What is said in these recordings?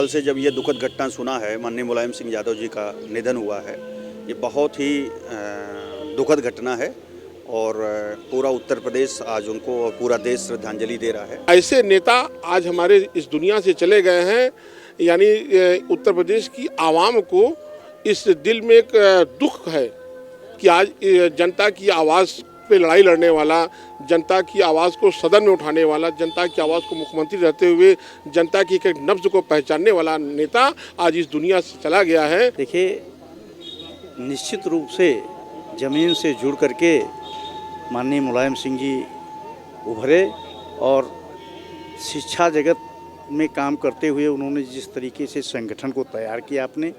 कल से जब ये दुखद घटना सुना है, माननीय मुलायम सिंह यादव जी का निधन हुआ है, ये बहुत ही दुखद घटना है और पूरा उत्तर प्रदेश आज उनको और पूरा देश श्रद्धांजलि दे रहा है। ऐसे नेता आज हमारे इस दुनिया से चले गए हैं, यानी उत्तर प्रदेश की आवाम को इस दिल में एक दुख है कि आज जनता की आवाज़ पे लड़ाई लड़ने वाला, जनता की आवाज़ को सदन में उठाने वाला, जनता की आवाज़ को मुख्यमंत्री रहते हुए जनता की एक नब्ज को पहचानने वाला नेता आज इस दुनिया से चला गया है। देखिए, निश्चित रूप से ज़मीन से जुड़ करके माननीय मुलायम सिंह जी उभरे और शिक्षा जगत में काम करते हुए उन्होंने जिस तरीके से संगठन को तैयार किया आपने।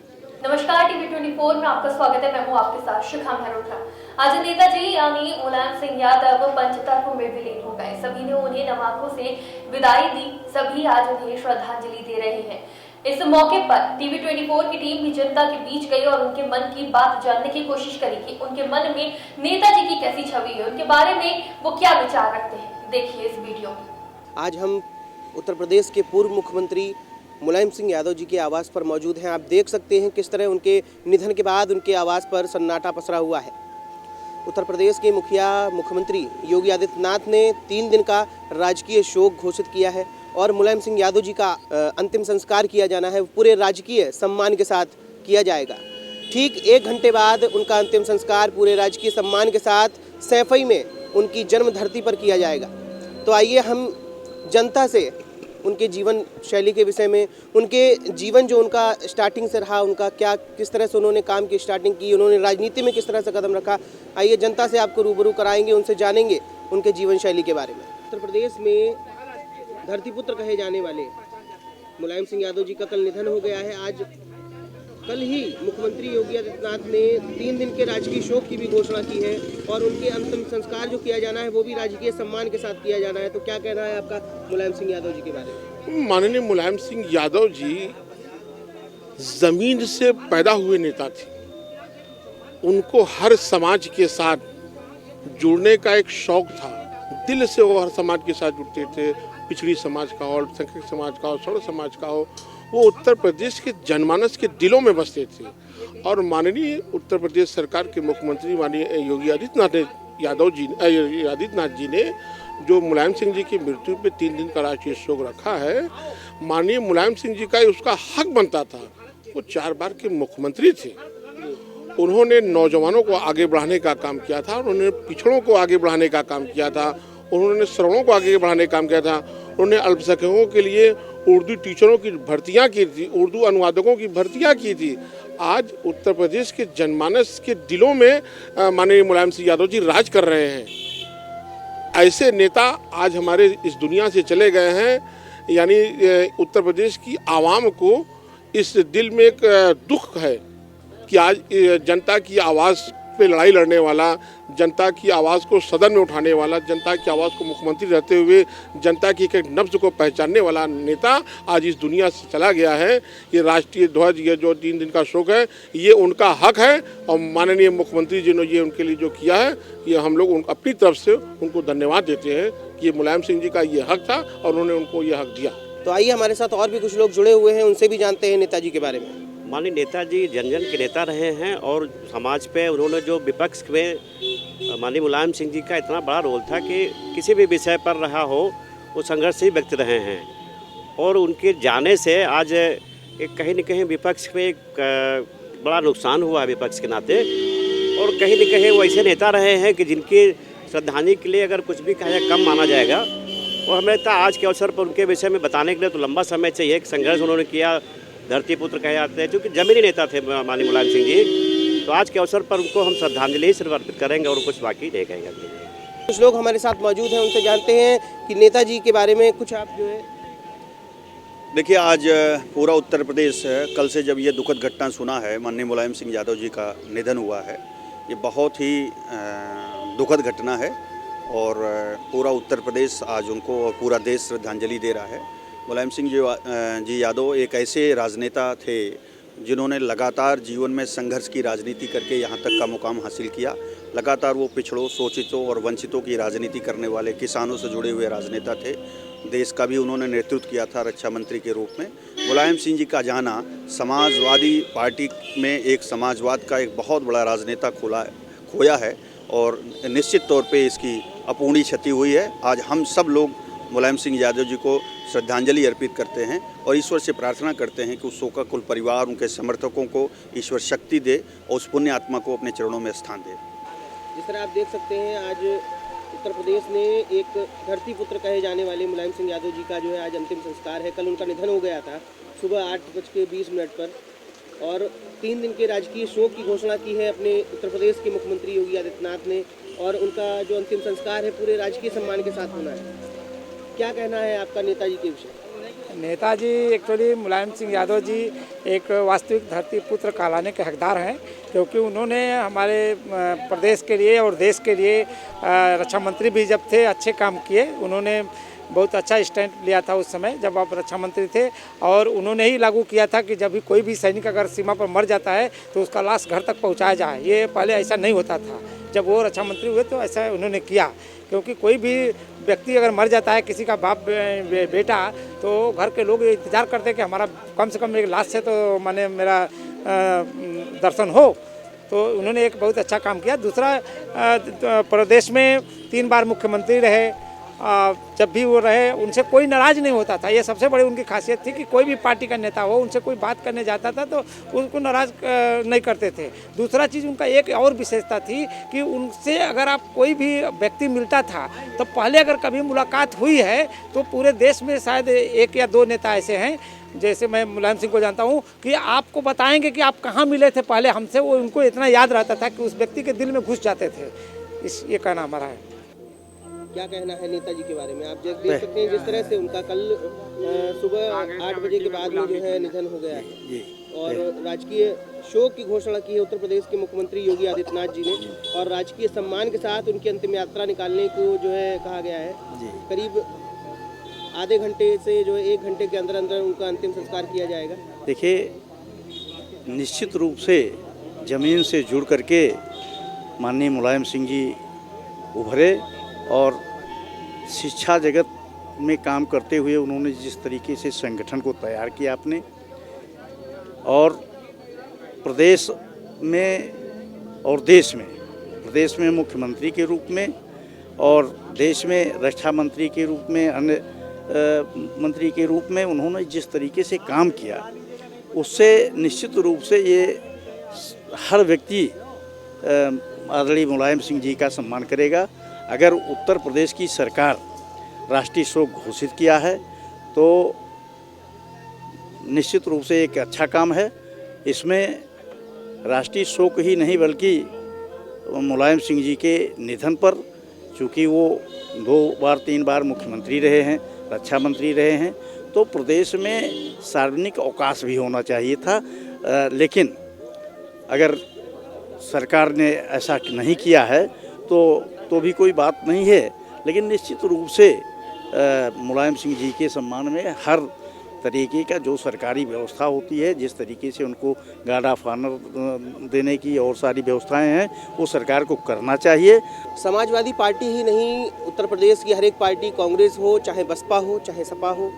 नमस्कार, टीवी 24 में आपका स्वागत है। मैं हूं आपके साथ शिखा मेहरोत्रा। आज नेताजी यानी मुलायम सिंह यादव पंचतत्व में विलीन हो गए। सभी ने उन्हें नम आंखों से विदाई दी, सभी आज उन्हें श्रद्धांजलि दे रहे हैं। इस मौके पर टीवी 24 की टीम भी जनता के बीच गई और उनके मन की बात जानने की कोशिश करी कि उनके मन में नेताजी की कैसी छवि है, उनके बारे में वो क्या विचार रखते हैं। देखिए इस वीडियो में। आज हम उत्तर प्रदेश के पूर्व मुख्यमंत्री मुलायम सिंह यादव जी के आवास पर मौजूद हैं। आप देख सकते हैं किस तरह उनके निधन के बाद उनके आवास पर सन्नाटा पसरा हुआ है। उत्तर प्रदेश के मुख्यमंत्री योगी आदित्यनाथ ने 3 दिन का राजकीय शोक घोषित किया है और मुलायम सिंह यादव जी का अंतिम संस्कार किया जाना है, पूरे राजकीय सम्मान के साथ किया जाएगा। ठीक 1 घंटे बाद उनका अंतिम संस्कार पूरे राजकीय सम्मान के साथ सैफई में उनकी जन्म धरती पर किया जाएगा। तो आइए हम जनता से उनके जीवन शैली के विषय में, उनके जीवन जो उनका स्टार्टिंग से रहा, उनका क्या किस तरह से उन्होंने काम की स्टार्टिंग की, उन्होंने राजनीति में किस तरह से कदम रखा, आइए जनता से आपको रूबरू कराएंगे, उनसे जानेंगे उनके जीवन शैली के बारे में। उत्तर प्रदेश में धरतीपुत्र कहे जाने वाले मुलायम सिंह यादव जी का कल निधन हो गया है। आज कल ही मुख्यमंत्री योगी आदित्यनाथ ने 3 दिन के राजकीय शोक की भी घोषणा की है और उनके अंतिम संस्कार जो किया जाना है वो भी राजकीय सम्मान के साथ किया जाना है। तो क्या कहना है आपका मुलायम सिंह यादव जी के बारे में? माननीय मुलायम सिंह यादव जी जमीन से पैदा हुए नेता थे। उनको हर समाज के साथ जुड़ने का एक शौक था। दिल से वो हर समाज के साथ जुड़ते थे, पिछड़ी समाज का हो, अल्पसंख्यक समाज का हो, सड़ समाज का हो। वो उत्तर प्रदेश के जनमानस के दिलों में बसते थे और माननीय उत्तर प्रदेश सरकार के मुख्यमंत्री माननीय योगी आदित्यनाथ जी ने जो मुलायम सिंह जी की मृत्यु पे 3 दिन का राजकीय शोक रखा है, माननीय मुलायम सिंह जी का उसका हक बनता था। वो 4 बार के मुख्यमंत्री थे। उन्होंने नौजवानों को आगे बढ़ाने का काम किया था, उन्होंने पिछड़ों को आगे बढ़ाने का काम किया था, उन्होंने श्रवणों को आगे बढ़ाने का काम किया था, उन्होंने अल्पसंख्यकों के लिए उर्दू टीचरों की भर्तियां की थी, उर्दू अनुवादकों की भर्तियां की थी। आज उत्तर प्रदेश के जनमानस के दिलों में माननीय मुलायम सिंह यादव जी राज कर रहे हैं। ऐसे नेता आज हमारे इस दुनिया से चले गए हैं, यानी उत्तर प्रदेश की आवाम को इस दिल में एक दुख है कि आज जनता की आवाज़ पे लड़ाई लड़ने वाला, जनता की आवाज़ को सदन में उठाने वाला, जनता की आवाज़ को मुख्यमंत्री रहते हुए जनता की एक नब्ज को पहचानने वाला नेता आज इस दुनिया से चला गया है। ये राष्ट्रीय ध्वज, ये जो 3 दिन का शोक है, ये उनका हक है और माननीय मुख्यमंत्री जी ने ये उनके लिए जो किया है, ये हम लोग अपनी तरफ से उनको धन्यवाद देते हैं कि ये मुलायम सिंह जी का ये हक था और उन्होंने उनको ये हक दिया। तो आइए हमारे साथ और भी कुछ लोग जुड़े हुए हैं, उनसे भी जानते हैं नेताजी के बारे में। माननीय नेताजी जन जन के नेता रहे हैं और समाज पे उन्होंने जो विपक्ष में माननीय मुलायम सिंह जी का इतना बड़ा रोल था कि किसी भी विषय पर रहा हो वो संघर्ष से व्यक्त रहे हैं और उनके जाने से आज एक कहीं न कहीं विपक्ष में एक बड़ा नुकसान हुआ है विपक्ष के नाते। और कहीं न कहीं वो ऐसे नेता रहे हैं कि जिनकी श्रद्धांजलि के लिए अगर कुछ भी कहा जाए कम माना जाएगा। और हमें लगता है आज के अवसर पर उनके विषय में बताने के लिए तो लंबा समय चाहिए। एक संघर्ष उन्होंने किया, धरती पुत्र कहे जाते हैं, क्योंकि जमीनी नेता थे माननीय मुलायम सिंह जी। तो आज के अवसर पर उनको हम श्रद्धांजलि सिर्फ अर्पित करेंगे और कुछ बाकी नहीं कहेंगे। कुछ लोग हमारे साथ मौजूद हैं, उनसे जानते हैं कि नेताजी के बारे में कुछ आप जो है। देखिए, आज पूरा उत्तर प्रदेश कल से जब ये दुखद घटना सुना है, माननीय मुलायम सिंह यादव जी का निधन हुआ है, ये बहुत ही दुखद घटना है और पूरा उत्तर प्रदेश आज उनको और पूरा देश श्रद्धांजलि दे रहा है। मुलायम सिंह जी यादव एक ऐसे राजनेता थे जिन्होंने लगातार जीवन में संघर्ष की राजनीति करके यहाँ तक का मुकाम हासिल किया। लगातार वो पिछड़ों, शोषितों और वंचितों की राजनीति करने वाले, किसानों से जुड़े हुए राजनेता थे। देश का भी उन्होंने नेतृत्व किया था रक्षा मंत्री के रूप में। मुलायम सिंह जी का जाना समाजवादी पार्टी में एक समाजवाद का एक बहुत बड़ा राजनेता खोया है और निश्चित तौर पे इसकी अपूर्णीय क्षति हुई है। आज हम सब लोग मुलायम सिंह यादव जी को श्रद्धांजलि अर्पित करते हैं और ईश्वर से प्रार्थना करते हैं कि उस शोकाकुल परिवार, उनके समर्थकों को ईश्वर शक्ति दे और उस पुण्य आत्मा को अपने चरणों में स्थान दे। जिस तरह आप देख सकते हैं, आज उत्तर प्रदेश ने एक धरती पुत्र कहे जाने वाले मुलायम सिंह यादव जी का जो है आज अंतिम संस्कार है। कल उनका निधन हो गया था सुबह 8:20 पर और 3 दिन के राजकीय शोक की घोषणा की है अपने उत्तर प्रदेश के मुख्यमंत्री योगी आदित्यनाथ ने और उनका जो अंतिम संस्कार है पूरे राजकीय सम्मान के साथ होना है। क्या कहना है आपका नेताजी के विषय? नेताजी एक्चुअली मुलायम सिंह यादव जी एक वास्तविक धरती पुत्र कहलाने के हकदार हैं, क्योंकि उन्होंने हमारे प्रदेश के लिए और देश के लिए रक्षा मंत्री भी जब थे अच्छे काम किए। उन्होंने बहुत अच्छा स्टैंड लिया था उस समय जब आप रक्षा मंत्री थे और उन्होंने ही लागू किया था कि जब भी कोई भी सैनिक अगर सीमा पर मर जाता है तो उसका लाश घर तक पहुंचाया जाए। ये पहले ऐसा नहीं होता था। जब वो रक्षा मंत्री हुए तो ऐसा उन्होंने किया, क्योंकि कोई भी व्यक्ति अगर मर जाता है, किसी का बाप बेटा, तो घर के लोग इंतज़ार करते हैं कि हमारा कम से कम एक लाश से तो माने मेरा दर्शन हो। तो उन्होंने एक बहुत अच्छा काम किया। दूसरा, प्रदेश में 3 बार मुख्यमंत्री रहे। जब भी वो रहे उनसे कोई नाराज़ नहीं होता था। ये सबसे बड़ी उनकी खासियत थी कि कोई भी पार्टी का नेता हो, उनसे कोई बात करने जाता था तो उनको नाराज़ नहीं करते थे। दूसरा चीज़, उनका एक और विशेषता थी कि उनसे अगर आप कोई भी व्यक्ति मिलता था तो पहले अगर कभी मुलाकात हुई है तो पूरे देश में शायद 1 या 2 नेता ऐसे हैं, जैसे मैं मुलायम सिंह को जानता हूँ, कि आपको बताएंगे कि आप कहाँ मिले थे पहले हमसे, वो उनको इतना याद रहता था कि उस व्यक्ति के दिल में घुस जाते थे। ये कहना हमारा है। क्या कहना है नेताजी के बारे में? आप देख सकते हैं जिस तरह से उनका कल सुबह 8 बजे के बाद में जो है निधन हो गया है और राजकीय शोक की घोषणा की है उत्तर प्रदेश के मुख्यमंत्री योगी आदित्यनाथ जी ने और राजकीय सम्मान के साथ उनकी अंतिम यात्रा निकालने को जो है कहा गया है। करीब आधे घंटे से जो है 1 घंटे के अंदर अंदर उनका अंतिम संस्कार किया जाएगा। देखिए, निश्चित रूप से ज़मीन से जुड़ करके माननीय मुलायम सिंह जी उभरे और शिक्षा जगत में काम करते हुए उन्होंने जिस तरीके से संगठन को तैयार किया अपने, और प्रदेश में और देश में, प्रदेश में मुख्यमंत्री के रूप में और देश में रक्षा मंत्री के रूप में, अन्य मंत्री के रूप में उन्होंने जिस तरीके से काम किया, उससे निश्चित रूप से ये हर व्यक्ति आदरणीय मुलायम सिंह जी का सम्मान करेगा। अगर उत्तर प्रदेश की सरकार राष्ट्रीय शोक घोषित किया है तो निश्चित रूप से एक अच्छा काम है। इसमें राष्ट्रीय शोक ही नहीं बल्कि मुलायम सिंह जी के निधन पर, चूँकि वो 2 बार 3 बार मुख्यमंत्री रहे हैं, रक्षा मंत्री रहे हैं, तो प्रदेश में सार्वजनिक अवकाश भी होना चाहिए था। लेकिन अगर सरकार ने ऐसा नहीं किया है तो भी कोई बात नहीं है। लेकिन निश्चित रूप से मुलायम सिंह जी के सम्मान में हर तरीके का जो सरकारी व्यवस्था होती है, जिस तरीके से उनको गार्ड ऑफ ऑनर देने की और सारी व्यवस्थाएं हैं, वो सरकार को करना चाहिए। समाजवादी पार्टी ही नहीं, उत्तर प्रदेश की हर एक पार्टी, कांग्रेस हो, चाहे बसपा हो, चाहे सपा हो,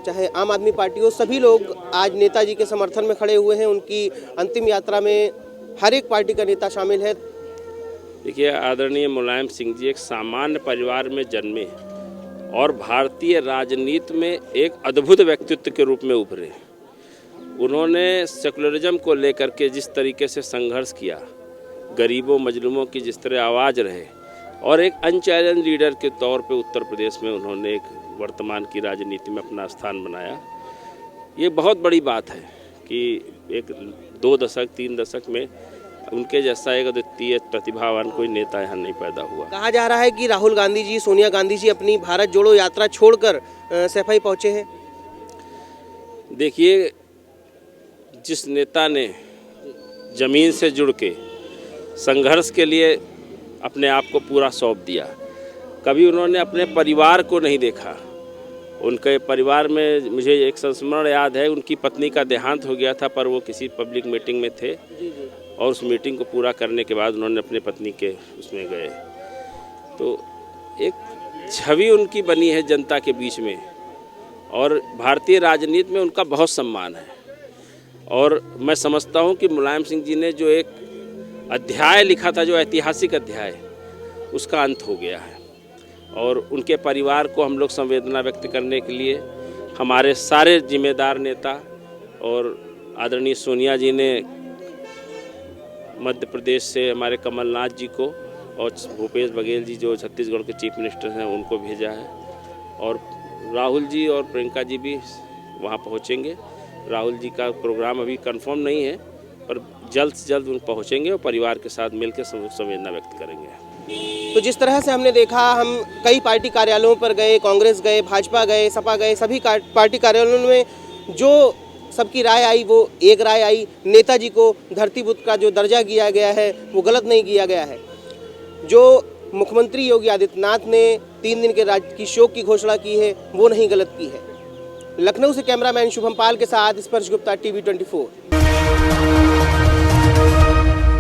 चाहे आम आदमी पार्टी हो, सभी लोग आज नेताजी के समर्थन में खड़े हुए हैं। उनकी अंतिम यात्रा में हर एक पार्टी का नेता शामिल है। देखिए, आदरणीय मुलायम सिंह जी एक सामान्य परिवार में जन्मे और भारतीय राजनीति में एक अद्भुत व्यक्तित्व के रूप में उभरे। उन्होंने सेकुलरिज्म को लेकर के जिस तरीके से संघर्ष किया, गरीबों मजलूमों की जिस तरह आवाज़ रहे और एक अनचैलेंज लीडर के तौर पे उत्तर प्रदेश में उन्होंने एक वर्तमान की राजनीति में अपना स्थान बनाया। ये बहुत बड़ी बात है कि एक 2 दशक 3 दशक में उनके जैसा एक अद्वितीय प्रतिभावान कोई नेता यहाँ नहीं पैदा हुआ। कहा जा रहा है कि राहुल गांधी जी, सोनिया गांधी जी अपनी भारत जोड़ो यात्रा छोड़कर सफाई पहुंचे हैं। देखिए, जिस नेता ने ज़मीन से जुड़ के संघर्ष के लिए अपने आप को पूरा सौंप दिया, कभी उन्होंने अपने परिवार को नहीं देखा उनके परिवार में मुझे एक संस्मरण याद है, उनकी पत्नी का देहांत हो गया था, पर वो किसी पब्लिक मीटिंग में थे और उस मीटिंग को पूरा करने के बाद उन्होंने अपने पत्नी के उसमें गए। तो एक छवि उनकी बनी है जनता के बीच में और भारतीय राजनीति में उनका बहुत सम्मान है। और मैं समझता हूँ कि मुलायम सिंह जी ने जो एक अध्याय लिखा था, जो ऐतिहासिक अध्याय, उसका अंत हो गया है। और उनके परिवार को हम लोग संवेदना व्यक्त करने के लिए हमारे सारे जिम्मेदार नेता और आदरणीय सोनिया जी ने मध्य प्रदेश से हमारे कमलनाथ जी को और भूपेश बघेल जी जो छत्तीसगढ़ के चीफ मिनिस्टर हैं उनको भेजा है, और राहुल जी और प्रियंका जी भी वहाँ पहुँचेंगे। राहुल जी का प्रोग्राम अभी कंफर्म नहीं है, पर जल्द से जल्द उन पहुँचेंगे और परिवार के साथ मिलकर संवेदना व्यक्त करेंगे। तो जिस तरह से हमने देखा, हम कई पार्टी कार्यालयों पर गए, कांग्रेस गए, भाजपा गए, सपा गए, सभी पार्टी कार्यालयों में जो सबकी राय आई वो एक राय आई, नेताजी को धरती पुत्र का जो दर्जा दिया गया है वो गलत नहीं किया गया है। जो मुख्यमंत्री योगी आदित्यनाथ ने 3 दिन के राजकीय शोक की घोषणा की है वो नहीं गलत की है। लखनऊ से कैमरामैन शुभम पाल के साथ स्पर्श गुप्ता, TV 24।